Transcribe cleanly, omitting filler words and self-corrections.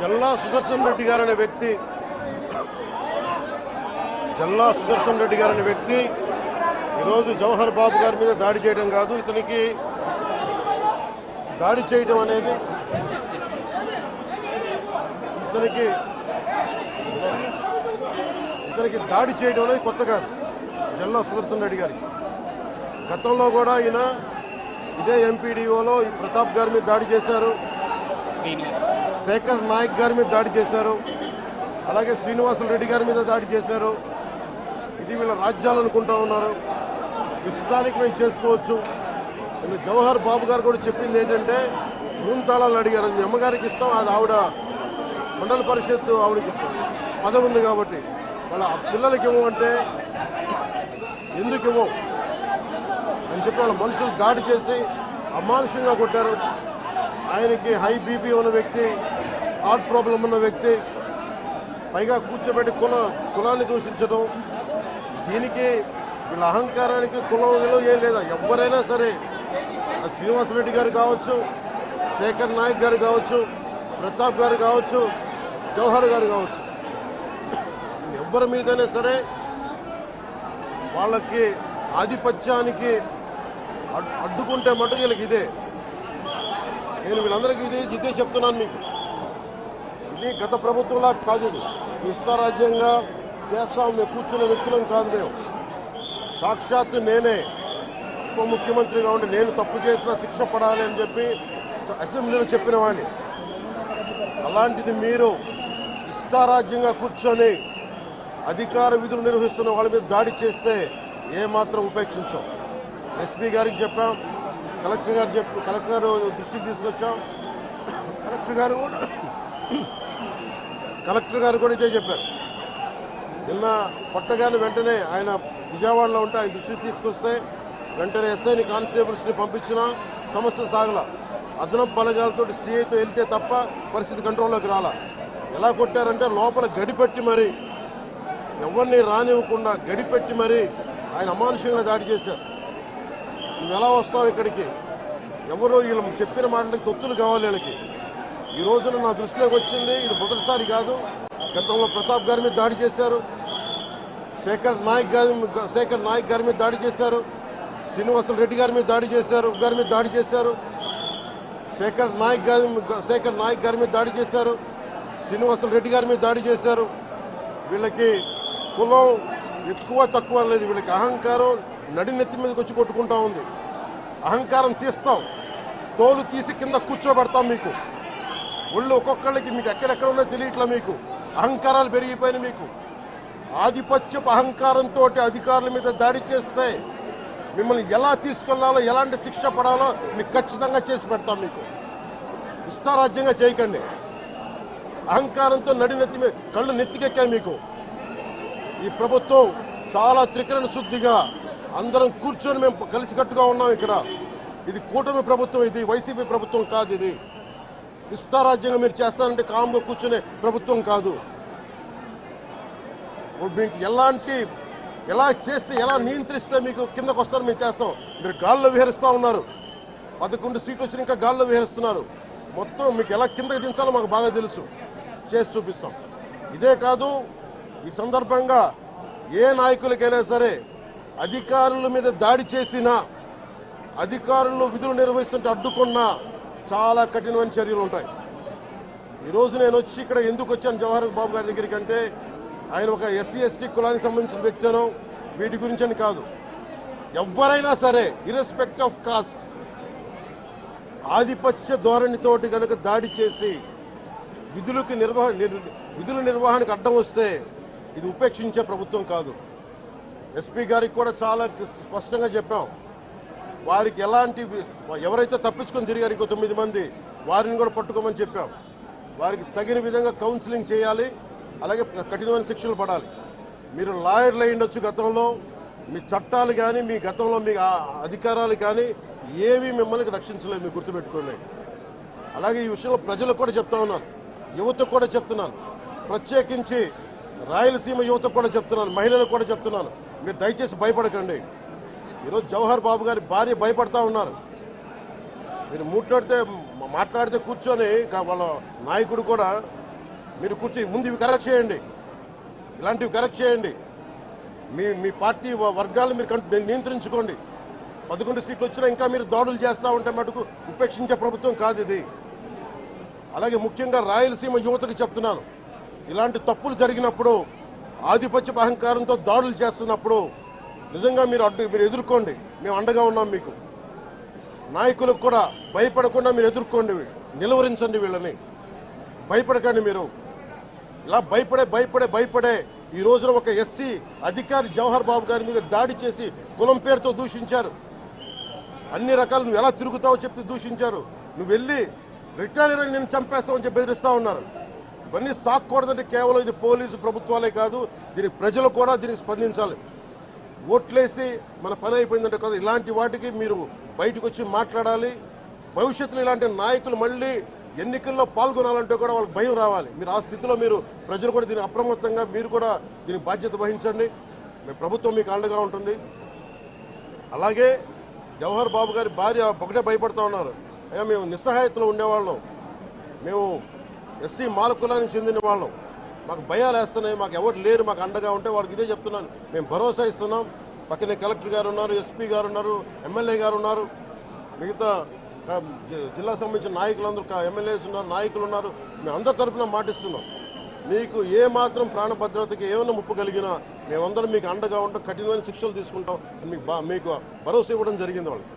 జల్లా సుదర్శన్ రెడ్డి గారు అనే వ్యక్తి ఈరోజు జవహర్ బాబు గారి మీద దాడి చేయడం కాదు, ఇతనికి దాడి చేయడం అనేది దాడి చేయడం అనేది కొత్త కాదు. జల్లా సుదర్శన్ రెడ్డి గారికి గతంలో కూడా ఈయన ఇదే ఎంపీడీఓలో ప్రతాప్ గారి మీద దాడి చేశారు, శేఖర్ నాయక్ గారి మీద దాడి చేశారు, అలాగే శ్రీనివాసులు రెడ్డి గారి మీద దాడి చేశారు. ఇది వీళ్ళ రాజ్యాలు అనుకుంటా ఉన్నారు. ఇష్టానికి మేము చేసుకోవచ్చు. జవహర్ బాబు గారు కూడా చెప్పింది ఏంటంటే రూమ్ తాళాలు అడిగారు, అది మీ అమ్మగారికి ఇస్తాం, అది ఆవిడ మండల పరిషత్తు ఆవిడకి పదవి ఉంది కాబట్టి వాళ్ళ పిల్లలకి ఇవ్వమంటే ఎందుకు ఇవ్వం అని చెప్పి వాళ్ళ మనుషులు దాడి చేసి అమానుషంగా కొట్టారు. ఆయనకి హై బీపీ ఉన్న వ్యక్తి, హార్ట్ ప్రాబ్లం ఉన్న వ్యక్తి, పైగా కూర్చోబెట్టి కులాన్ని దూషించడం. దీనికి వీళ్ళ అహంకారానికి కులం ఏం లేదా. ఎవరైనా సరే, శ్రీనివాసరెడ్డి గారు కావచ్చు, శేఖర్ నాయక్ గారు కావచ్చు, ప్రతాప్ గారు కావచ్చు, జవహర్ గారు కావచ్చు, ఎవరి మీదైనా సరే వాళ్ళకి ఆధిపత్యానికి అడ్డుకుంటే మటుకు వీళ్ళకి ఇదే. నేను వీళ్ళందరికీ ఇదే చెప్తున్నాను మీకు. ఇది గత ప్రభుత్వంలా కాదు, ఇది ఇష్టారాజ్యంగా చేస్తాం మేము కూర్చున్న వ్యక్తులం కాదు. మేము సాక్షాత్తు నేనే ఉప ముఖ్యమంత్రిగా ఉండి నేను తప్పు చేసిన శిక్ష పడాలి అని చెప్పి అసెంబ్లీలో చెప్పిన వాడిని. అలాంటిది మీరు ఇష్టారాజ్యంగా కూర్చొని అధికార విధులు నిర్వహిస్తున్న వాళ్ళ మీద దాడి చేస్తే ఏమాత్రం ఉపేక్షించాం. ఎస్పీ గారికి చెప్పాం, కలెక్టర్ గారు దృష్టికి తీసుకొచ్చాం. కలెక్టర్ గారు కూడా ఇదే చెప్పారు. నిన్న కొట్టగానే వెంటనే ఆయన విజయవాడలో ఉంటే ఆయన దృష్టికి తీసుకొస్తే వెంటనే ఎస్ఐని కానిస్టేబుల్స్ని పంపించిన సమస్య సాగల. అదనపు బలగాలతో సిఐతో వెళ్తే తప్ప పరిస్థితి కంట్రోల్లోకి రాలా. ఎలా కొట్టారంటే లోపల గడిపెట్టి మరి ఎవరిని రానివ్వకుండా గడిపెట్టి మరి ఆయన అమానుషంగా దాడి చేశారు. నువ్వు ఎలా వస్తావు ఇక్కడికి? ఎవరో వీళ్ళు చెప్పిన మాటలకి తొత్తులు కావాలి వీళ్ళకి. ఈ రోజున నా దృష్టిలోకి వచ్చింది, ఇది మొదటిసారి కాదు. గతంలో ప్రతాప్ గారి మీద దాడి చేశారు, శేఖర్ నాయక్ గారి మీద దాడి చేశారు, శ్రీనివాసులు రెడ్డి గారి మీద దాడి చేశారు, శేఖర్ నాయక్ గారి మీద దాడి చేశారు, శ్రీనివాసులు రెడ్డి గారి మీద దాడి చేశారు. వీళ్ళకి కులం ఎక్కువ తక్కువ లేదు, వీళ్ళకి అహంకారం నడినెత్తి మీదకి వచ్చి కొట్టుకుంటా ఉంది. అహంకారం తీస్తాం, తోలు తీసి కింద కూర్చోబెడతాం. మీకు ఒళ్ళు ఒక్కొక్కళ్ళకి మీకు ఎక్కడెక్కడ ఉన్నో తెలియట్లా. మీకు అహంకారాలు పెరిగిపోయినాయి. మీకు ఆధిపత్యపు అహంకారంతో అధికారుల మీద దాడి చేస్తే మిమ్మల్ని ఎలా తీసుకెళ్లాలో, ఎలాంటి శిక్ష పడాలో మీకు ఖచ్చితంగా చేసి పెడతాం. మీకు ఇష్టారాజ్యంగా చేయకండి. అహంకారంతో నడినెత్తి మీద కళ్ళు నెత్తికెక్కాయి. మీకు ఈ ప్రభుత్వం చాలా త్రికరణ శుద్ధిగా అందరం కూర్చొని మేము కలిసికట్టుగా ఉన్నాం. ఇక్కడ ఇది కూటమి ప్రభుత్వం, ఇది వైసీపీ ప్రభుత్వం కాదు. ఇది ఇష్టారాజ్యంగా మీరు చేస్తారంటే కామ్గా కూర్చునే ప్రభుత్వం కాదు. మీకు ఎలా చేస్తే, ఎలా నియంత్రిస్తే మీకు కిందకు వస్తారో మేము చేస్తాం. మీరు గాల్లో విహరిస్తూ ఉన్నారు. 11 సీట్లు వచ్చిన ఇంకా గాల్లో విహరిస్తున్నారు. మొత్తం మీకు ఎలా కిందకి దించాలో మాకు బాగా తెలుసు, చేసి చూపిస్తాం. ఇదే కాదు, ఈ సందర్భంగా ఏ నాయకులకైనా సరే అధికారుల మీద దాడి చేసినా, అధికారులు విధులు నిర్వహిస్తుంటే అడ్డుకున్నా చాలా కఠినమైన చర్యలు ఉంటాయి. ఈరోజు నేను వచ్చి ఇక్కడ ఎందుకు వచ్చాను జవహర్ బాబు గారి దగ్గరికి అంటే, ఆయన ఒక ఎస్సీ ఎస్టీ కులానికి సంబంధించిన వ్యక్తినో వీటి గురించి అని కాదు. ఎవరైనా సరే ఇర్రెస్పెక్ట్ ఆఫ్ కాస్ట్ ఆధిపత్య ధోరణితోటి కనుక దాడి చేసి విధుల నిర్వహణకు అడ్డం వస్తే ఇది ఉపేక్షించే ప్రభుత్వం కాదు. ఎస్పీ గారికి కూడా చాలా స్పష్టంగా చెప్పాం. వారికి ఎవరైతే తప్పించుకొని తిరిగారు ఇంకో 9 మంది, వారిని కూడా పట్టుకోమని చెప్పాం. వారికి తగిన విధంగా కౌన్సిలింగ్ చేయాలి, అలాగే కఠినమైన శిక్షలు పడాలి. మీరు లాయర్లు అయ్యుండొచ్చు గతంలో, మీ చట్టాలు కానీ మీ గతంలో మీ అధికారాలు కానీ ఏవి మిమ్మల్ని రక్షించలేదు, మీరు గుర్తుపెట్టుకోండి. అలాగే ఈ విషయంలో ప్రజలకు కూడా చెప్తా ఉన్నాను, యువతకు కూడా చెప్తున్నాను, ప్రత్యేకించి రాయలసీమ యువతకు కూడా చెప్తున్నాను, మహిళలకు కూడా చెప్తున్నాను, మీరు దయచేసి భయపడకండి. ఈరోజు జవహర్ బాబు గారి భార్య భయపడతా ఉన్నారు. మీరు మాట్లాడితే కూర్చొని వాళ్ళ నాయకుడు కూడా మీరు ముందు ఇవి కరెక్ట్ చేయండి, ఇలాంటివి కరెక్ట్ చేయండి. మీ పార్టీ వర్గాలను మీరు నియంత్రించుకోండి. 11 సీట్లు వచ్చినా ఇంకా మీరు దాడులు చేస్తూ ఉంటే మటుకు ఉపేక్షించే ప్రభుత్వం కాదు ఇది. అలాగే ముఖ్యంగా రాయలసీమ యువతకు చెప్తున్నాను, ఇలాంటి తప్పులు జరిగినప్పుడు ఆధిపత్య అహంకారంతో దాడులు చేస్తున్నప్పుడు నిజంగా మీరు ఎదుర్కోండి. మేము అండగా ఉన్నాం మీకు. నాయకులకు కూడా భయపడకుండా మీరు ఎదుర్కోండి, నిలువరించండి వీళ్ళని. భయపడకండి మీరు. ఇలా భయపడే ఈ రోజున ఒక ఎస్సీ అధికారి జవహర్ బాబు గారి మీద దాడి చేసి కులం పేరుతో దూషించారు. అన్ని రకాలు నువ్వు ఎలా తిరుగుతావో చెప్పి దూషించారు. నువ్వు వెళ్ళి రిటైర్ అని నేను చంపేస్తావని చెప్పి బెదిరిస్తా ఉన్నారు. ఇవన్నీ సాక్కూడదంటే కేవలం ఇది పోలీసు ప్రభుత్వాలే కాదు, దీనికి ప్రజలు కూడా దీనికి స్పందించాలి. ఓట్లేసి మన పని అయిపోయిందంటే కదా, ఇలాంటి వాటికి మీరు బయటకు వచ్చి మాట్లాడాలి. భవిష్యత్తులో ఇలాంటి నాయకులు మళ్ళీ ఎన్నికల్లో పాల్గొనాలంటే కూడా వాళ్ళకి భయం రావాలి. మీరు ఆ స్థితిలో ప్రజలు కూడా దీనికి అప్రమత్తంగా మీరు కూడా దీనికి బాధ్యత వహించండి. ప్రభుత్వం మీకు అండగా ఉంటుంది. అలాగే జవహర్ బాబు గారి భార్య ఒకటే భయపడుతూ ఉన్నారు, అయ్యా మేము నిస్సహాయతలో ఉండేవాళ్ళం, మేము ఎస్సీ మాల కులానికి చెందిన వాళ్ళం, మాకు భయాలు వేస్తున్నాయి, మాకు ఎవరు లేరు మాకు అండగా ఉంటే వాళ్ళకి ఇదే చెప్తున్నాను. మేము భరోసా ఇస్తున్నాం. పక్కనే కలెక్టర్ గారు ఉన్నారు, ఎస్పీ గారు ఉన్నారు, ఎమ్మెల్యే గారు ఉన్నారు, మిగతా జిల్లా సంబంధించిన నాయకులందరూ ఎమ్మెల్యేస్ ఉన్నారు, నాయకులు ఉన్నారు. మేము అందరి తరఫున మాటిస్తున్నాం. మీకు ఏ మాత్రం ప్రాణభద్రతకి ఏమైనా ముప్పు కలిగినా మేమందరం మీకు అండగా ఉంటాం, కఠినమైన శిక్షలు తీసుకుంటాం. మీకు భరోసా ఇవ్వడం జరిగింది వాళ్ళు.